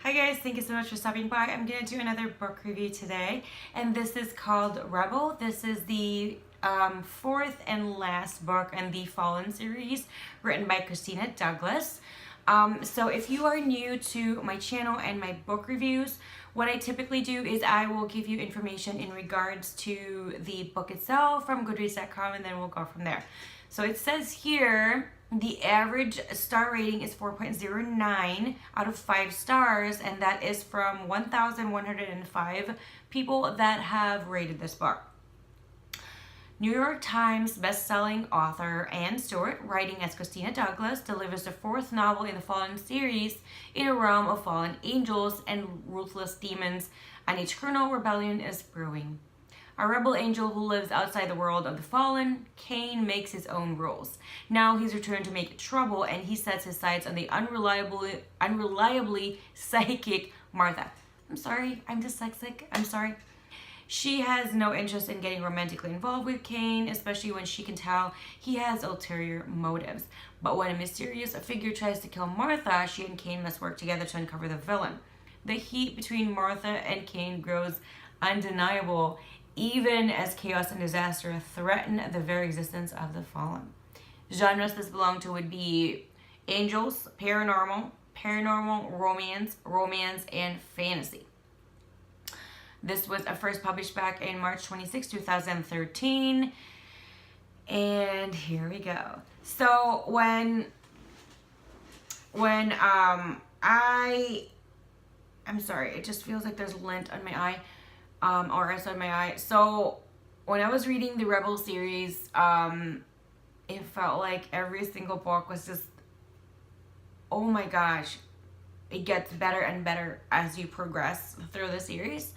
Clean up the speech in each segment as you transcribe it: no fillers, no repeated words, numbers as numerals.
Hi guys, thank you so much for stopping by. I'm going to do another book review today, and this is called Rebel. This is the fourth and last book in the Fallen series, written by Kristina Douglas. So if you are new to my channel and my book reviews, what I typically do is I will give you information in regards to the book itself from Goodreads.com, and then we'll go from there. So it says here, the average star rating is 4.09 out of 5 stars, and that is from 1,105 people that have rated this book. New York Times best-selling author Anne Stewart, writing as Kristina Douglas, delivers the fourth novel in the Fallen series in a realm of fallen angels and ruthless demons. On each criminal rebellion is brewing. A rebel angel who lives outside the world of the fallen, Cain makes his own rules. Now he's returned to make trouble, and he sets his sights on the unreliably psychic Martha. I'm sorry, I'm dyslexic. I'm sorry. She has no interest in getting romantically involved with Cain, especially when she can tell he has ulterior motives. But when a mysterious figure tries to kill Martha, she and Cain must work together to uncover the villain. The heat between Martha and Cain grows undeniable, even as chaos and disaster threaten the very existence of the fallen. Genres this belong to would be angels, paranormal, romance, and fantasy. This was first published back in March 26, 2013. And here we go. So when I'm sorry, it just feels like there's lint on my eye. Or outside my eye. So when I was reading the Rebel series, it felt like every single book was just, oh my gosh, it gets better and better as you progress through the series.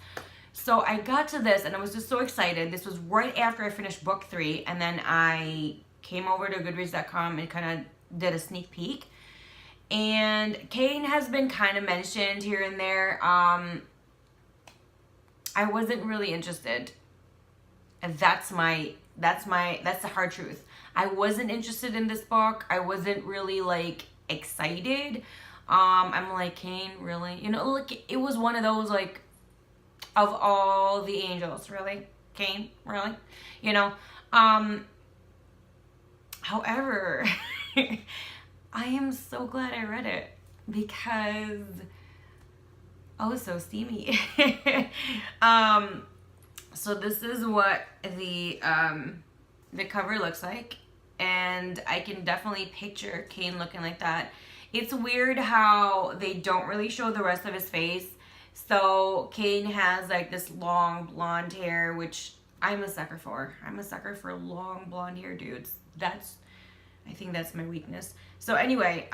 So I got to this and I was just so excited. This was right after I finished book 3, and then I came over to Goodreads.com and kind of did a sneak peek. And Cain has been kind of mentioned here and there. I wasn't really interested. And that's the hard truth. I wasn't interested in this book. I wasn't really like excited. I'm like, Cain, really? You know, like it was one of those like, of all the angels, really? Cain, really? You know? However, I am so glad I read it because oh, so steamy. So this is what the cover looks like, and I can definitely picture Cain looking like that. It's weird how they don't really show the rest of his face. So Cain has like this long blonde hair, which I'm a sucker for. I'm a sucker for long blonde hair dudes. I think that's my weakness. So anyway,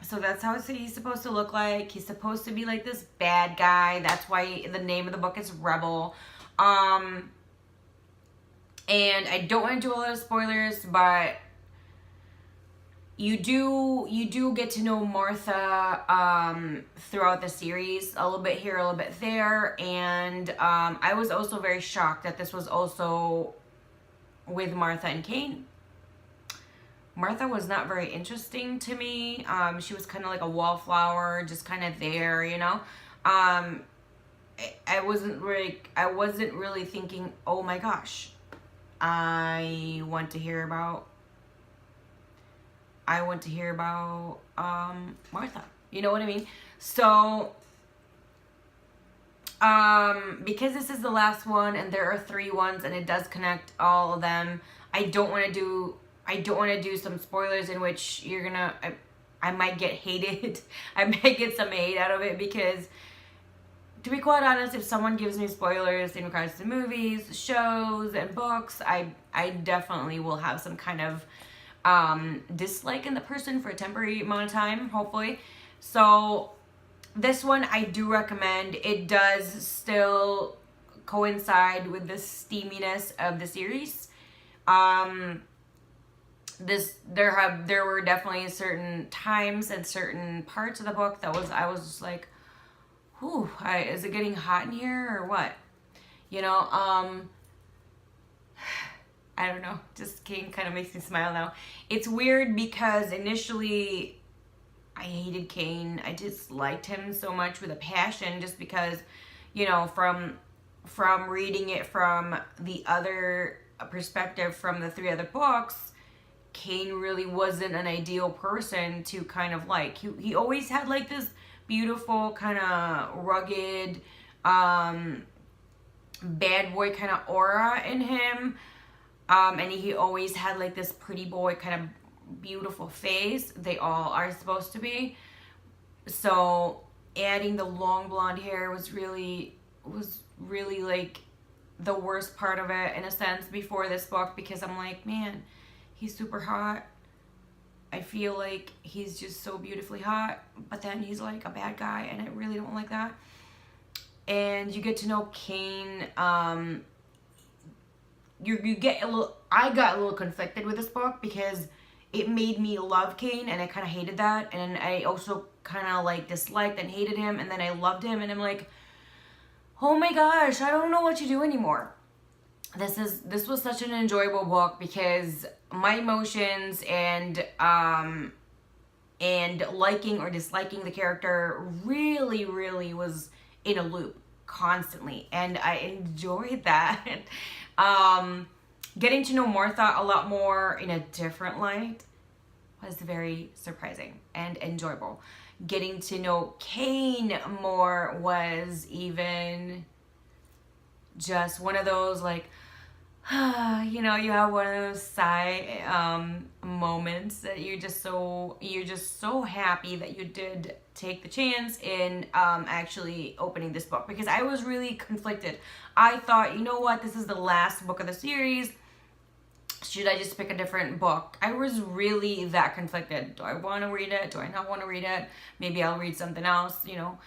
so that's how he's supposed to look like. He's supposed to be like this bad guy. That's why the name of the book is Rebel. And I don't want to do a lot of spoilers, but you do get to know Martha throughout the series, a little bit here, a little bit there. And I was also very shocked that this was also with Martha and Cain. Martha was not very interesting to me. She was kind of like a wallflower, just kind of there, you know. I wasn't really thinking, oh my gosh, I want to hear about Martha. You know what I mean? So because this is the last one and there are 3 ones and it does connect all of them, I don't want to do some spoilers in which you're gonna, I might get hated. I might get some hate out of it because, to be quite honest, if someone gives me spoilers in regards to movies, shows, and books, I definitely will have some kind of dislike in the person for a temporary amount of time, hopefully. So this one I do recommend. It does still coincide with the steaminess of the series. There were definitely certain times and certain parts of the book that I was just like, whew, is it getting hot in here or what? You know, I don't know, just Cain kind of makes me smile now. It's weird because initially I hated Kane. I disliked him so much with a passion, just because, you know, from reading it from the other perspective, from the 3 other books, Kane really wasn't an ideal person to kind of like. He always had like this beautiful kind of rugged bad boy kind of aura in him, and he always had like this pretty boy kind of beautiful face. They all are supposed to be. So adding the long blonde hair was really like the worst part of it, in a sense, before this book, because I'm like, man, he's super hot. I feel like he's just so beautifully hot, but then he's like a bad guy, and I really don't like that. And you get to know Kane. You get a little. I got a little conflicted with this book because it made me love Kane, and I kind of hated that, and I also kind of like disliked and hated him, and then I loved him, and I'm like, oh my gosh, I don't know what to do anymore. This was such an enjoyable book because my emotions and liking or disliking the character really was in a loop constantly, and I enjoyed that. Getting to know Martha a lot more in a different light was very surprising and enjoyable. Getting to know Kane more was even just one of those like, you know, you have one of those sigh moments that you're just so happy that you did take the chance in actually opening this book, because I was really conflicted. I thought, you know what, this is the last book of the series. Should I just pick a different book? I was really that conflicted. Do I want to read it? Do I not want to read it? Maybe I'll read something else, you know.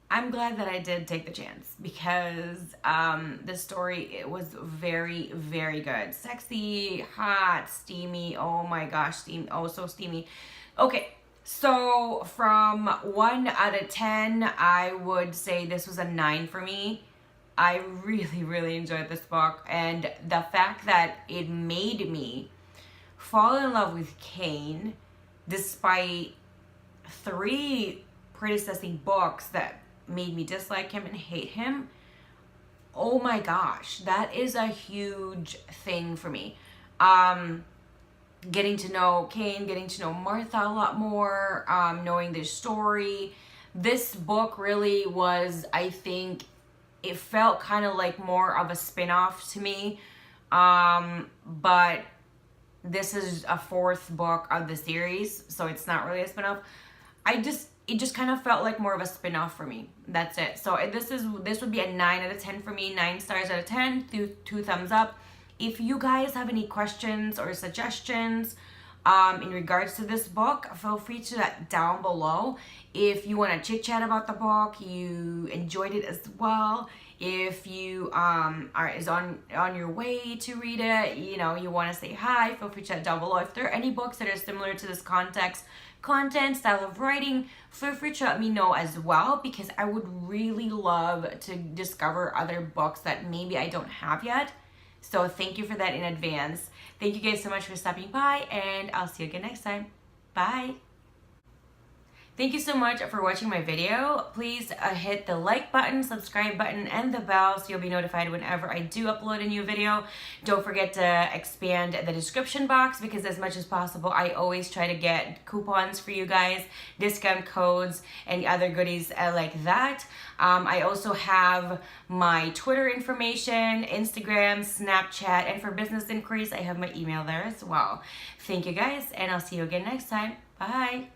I'm glad that I did take the chance, because the story, it was very good. Sexy, hot, steamy. Oh my gosh, so steamy. Okay, so from 1 out of 10, I would say this was a 9 for me. I really enjoyed this book, and the fact that it made me fall in love with Kane despite 3 predecessing books that made me dislike him and hate him. Oh my gosh, that is a huge thing for me. Getting to know Kane, getting to know Martha a lot more, knowing their story. This book really was, I think, it felt kind of like more of a spin-off to me. But this is a 4th book of the series, so it's not really a spin-off. It just kind of felt like more of a spin-off for me. That's it. So this would be a 9 out of 10 for me. 9 stars out of 10. 2 thumbs up. If you guys have any questions or suggestions in regards to this book, feel free to that down below. If you want to chit chat about the book, you enjoyed it as well. If you is on your way to read it, you know, you want to say hi, feel free to chat down below. If there are any books that are similar to this content, style of writing, feel free to let me know as well, because I would really love to discover other books that maybe I don't have yet. So thank you for that in advance. Thank you guys so much for stopping by, and I'll see you again next time. Bye. Thank you so much for watching my video. Please hit the like button, subscribe button, and the bell so you'll be notified whenever I do upload a new video. Don't forget to expand the description box, because as much as possible, I always try to get coupons for you guys, discount codes, and other goodies like that. I also have my Twitter information, Instagram, Snapchat, and for business inquiries, I have my email there as well. Thank you guys, and I'll see you again next time. Bye.